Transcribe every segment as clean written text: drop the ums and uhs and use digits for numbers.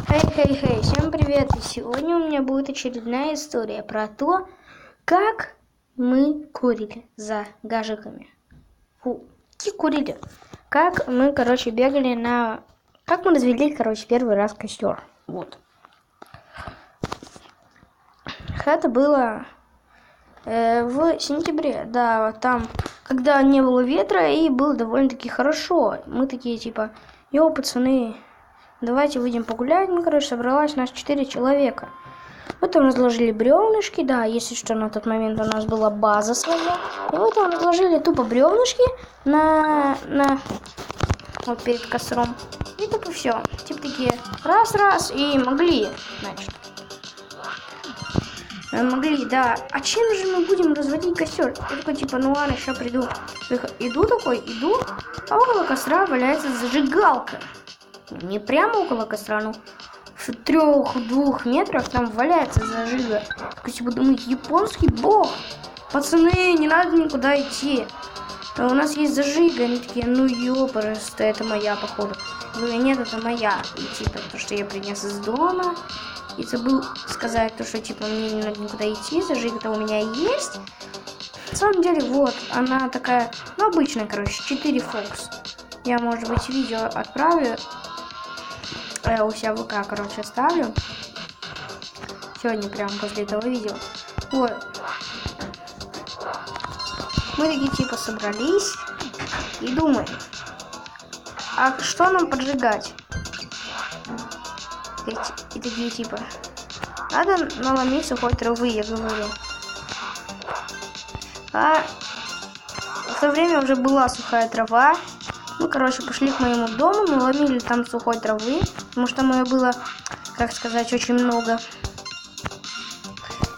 Хей, всем привет! И сегодня у меня будет очередная история про то, как мы курили за гажиками. Курили. Как мы, бегали на... Как мы развели, первый раз костер. Вот. Это было в сентябре. Да, там, когда не было ветра и было довольно-таки хорошо. Мы такие, типа, йоу, пацаны... Давайте выйдем погулять. Собралась нас 4 человека. Мы там разложили бревнышки. Да, если что, на тот момент у нас была база своя. И мы там разложили тупо бревнышки на вот перед костром. И тупо все. Типа такие раз, и могли, значит. Могли, да. А чем же мы будем разводить костер? Я такой, типа, ну ладно, сейчас приду. Иду, а около костра валяется зажигалка. Не прямо около костра, но в 3-2 метрах там валяется зажига. Такой, типа, думаю, японский бог. Пацаны, не надо никуда идти. У нас есть зажига. Они такие, ну ёпрст, это моя, походу. Говорю, нет, это моя. И типа, то, что я принес из дома. И забыл сказать то, что, типа, мне не надо никуда идти. Зажига-то у меня есть. На самом деле, вот, она такая, ну, обычная, 4 Fox. Я, может быть, видео отправлю. У себя в ВК, ставлю. Сегодня прямо после этого видео. Вот. Мы такие, типа, собрались и думаем, а что нам поджигать? И такие, типа, надо наломить сухой травы, я говорю. А в то время уже была сухая трава. Мы, пошли к моему дому, мы ломили там сухой травы, потому что там ее было, как сказать, очень много.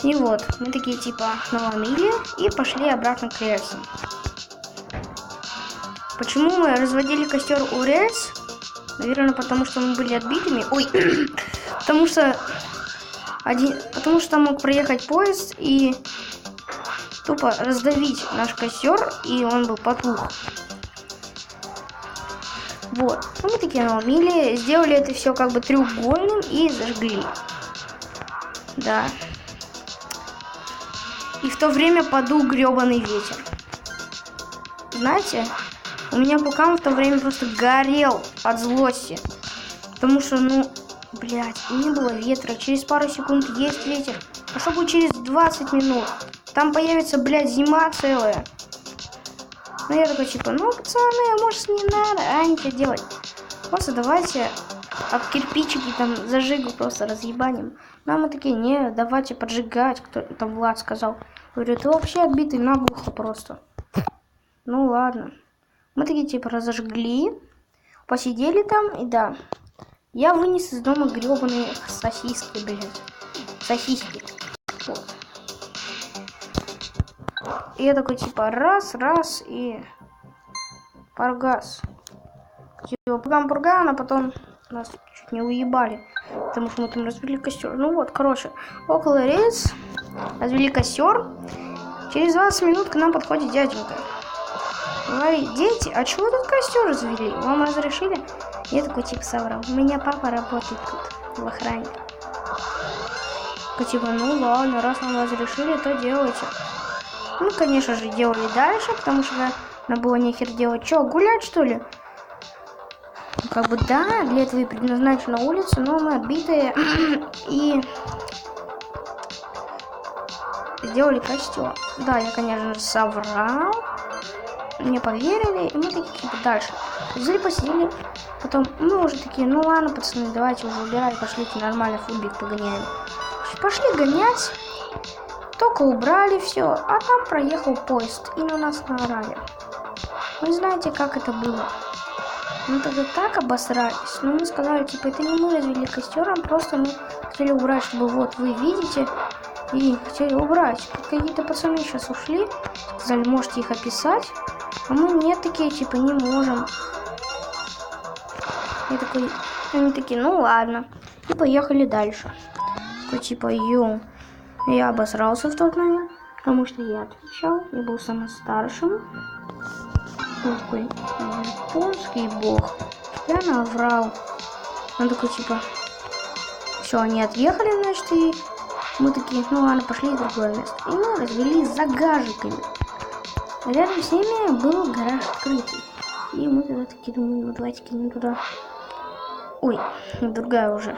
И вот, мы такие, типа, наломили и пошли обратно к рельсам. Почему мы разводили костер у рельс? Наверное, потому что мы были отбитыми. Ой, потому что там мог проехать поезд и тупо раздавить наш костер, и он был потух. Вот, мы такие наломили, сделали это все треугольным и зажгли. Да. И в то время подул гребаный ветер. Знаете, у меня пукан в то время просто горел от злости. Потому что, не было ветра. Через пару секунд есть ветер. А что будет через 20 минут? Там появится, зима целая. Ну, я такой, типа, пацаны, а может не надо, ничего делать. Просто давайте об кирпичики там зажигу просто разъебаним. Ну, а мы такие, не, давайте поджигать, кто там Влад сказал. Говорю, ты вообще отбитый наглухо просто. Ну, ладно. Мы такие, типа, разожгли, посидели там, и да. Я вынес из дома гребаные сосиски, Сосиски. Вот. И я такой, типа, раз, и паргаз. Типа, пурган, а потом нас чуть не уебали, потому что мы там развели костер. Ну вот, около рельс развели костер. Через 20 минут к нам подходит дяденька. Говорит, дети, а чего вы тут костер развели? Вам разрешили? Я такой, типа, соврал. У меня папа работает тут, в охране. Такой, типа, ну ладно, раз нам разрешили, то делайте. Ну, конечно же, делали дальше, потому что нам было нехер делать. Че, гулять, что ли? Да, для этого и предназначена улица, но мы отбитые и сделали костер. Да, я, конечно же, соврал. Мне поверили, и мы такие, типа, дальше. Взяли, посидели. Потом мы уже такие, ну ладно, пацаны, давайте уже убирать, пошлите нормально футбик погоняем. Пошли гонять. Только убрали все, а там проехал поезд, и на нас наорали. Вы знаете, как это было? Мы тогда так обосрались, но мы сказали, типа, это не мы развели костер, а просто мы хотели убрать, чтобы вот вы видите, и хотели убрать. Какие-то пацаны сейчас ушли, сказали, можете их описать, а мы нет, такие, типа, не можем. Они такие, ну ладно, и поехали дальше. Такой, типа, я обосрался в тот момент, потому что я отвечал, я был самым старшим. Такой японский бог. Я наврал. Он такой, типа, Все, они отъехали, значит, и мы такие, ну ладно, пошли в другое место. И мы развели за гаражиками. Рядом с ними был гараж открытый. И мы тогда такие думаем, ну давайте кинем туда. Ой, другая уже.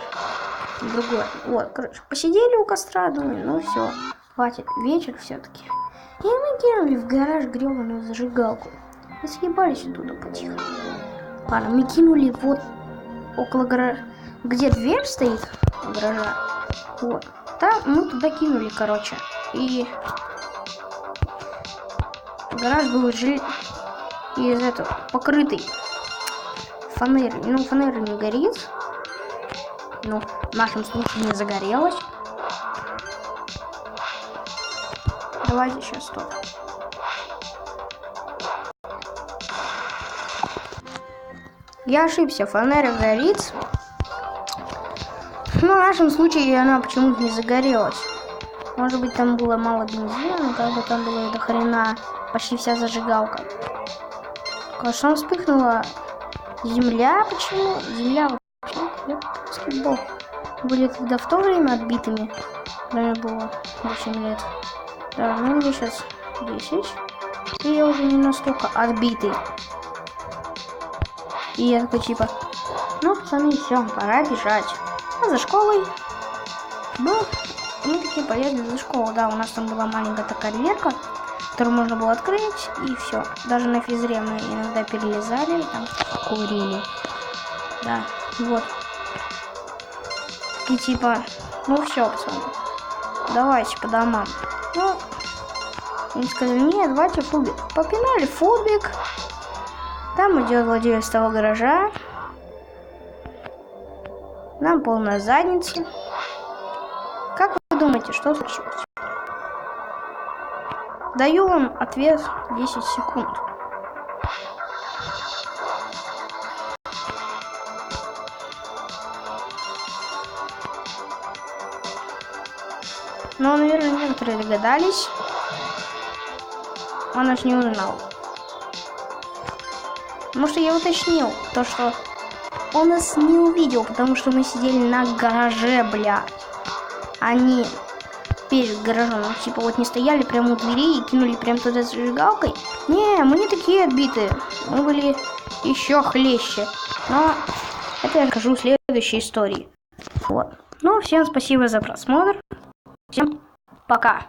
Другое. Вот, короче, посидели у костра, думаю, ну все, хватит, вечер все-таки. И мы кинули в гараж гребаную зажигалку. И съебались оттуда потихо. Ладно, мы кинули вот около гаража, где дверь стоит гаража. Вот. Там мы туда кинули, короче. И гараж был из этого покрытый фанерой. Ну, фанера не горит. Ну, в нашем случае не загорелась. Давайте сейчас стоп. Я ошибся, фанера горит. Но в нашем случае она почему-то не загорелась. Может быть, там было мало бензина, но как бы там было до хрена почти вся зажигалка. Конечно, вспыхнула земля. Почему? Земля вообще. Баскетбол. Были тогда в то время отбитыми. Мне было 8 лет. Да, ну мне сейчас 10. И я уже не настолько отбитый. И я такой типа, ну пацаны, все, пора бежать. А за школой, ну, мы такие полезли за школу. Да, у нас там была маленькая такая дверка, которую можно было открыть, и все. Даже на физре мы иногда перелезали и там курили. Да, вот. И типа, ну все, пацаны, давайте по домам. Ну, они сказали, нет, давайте футбик. Попинали футбик. Там идет владелец того гаража. Нам полная задница. Как вы думаете, что случилось? Даю вам ответ 10 секунд. Но, наверное, некоторые догадались. Он нас не узнал. Потому что я уточнил то, что он нас не увидел, потому что мы сидели на гараже, бля. Они перед гаражом, ну, типа вот не стояли прямо у двери и кинули прям туда зажигалкой. Не, мы не такие отбитые. Мы были еще хлеще. Но это я расскажу в следующей истории. Вот. Ну, всем спасибо за просмотр. Всем пока.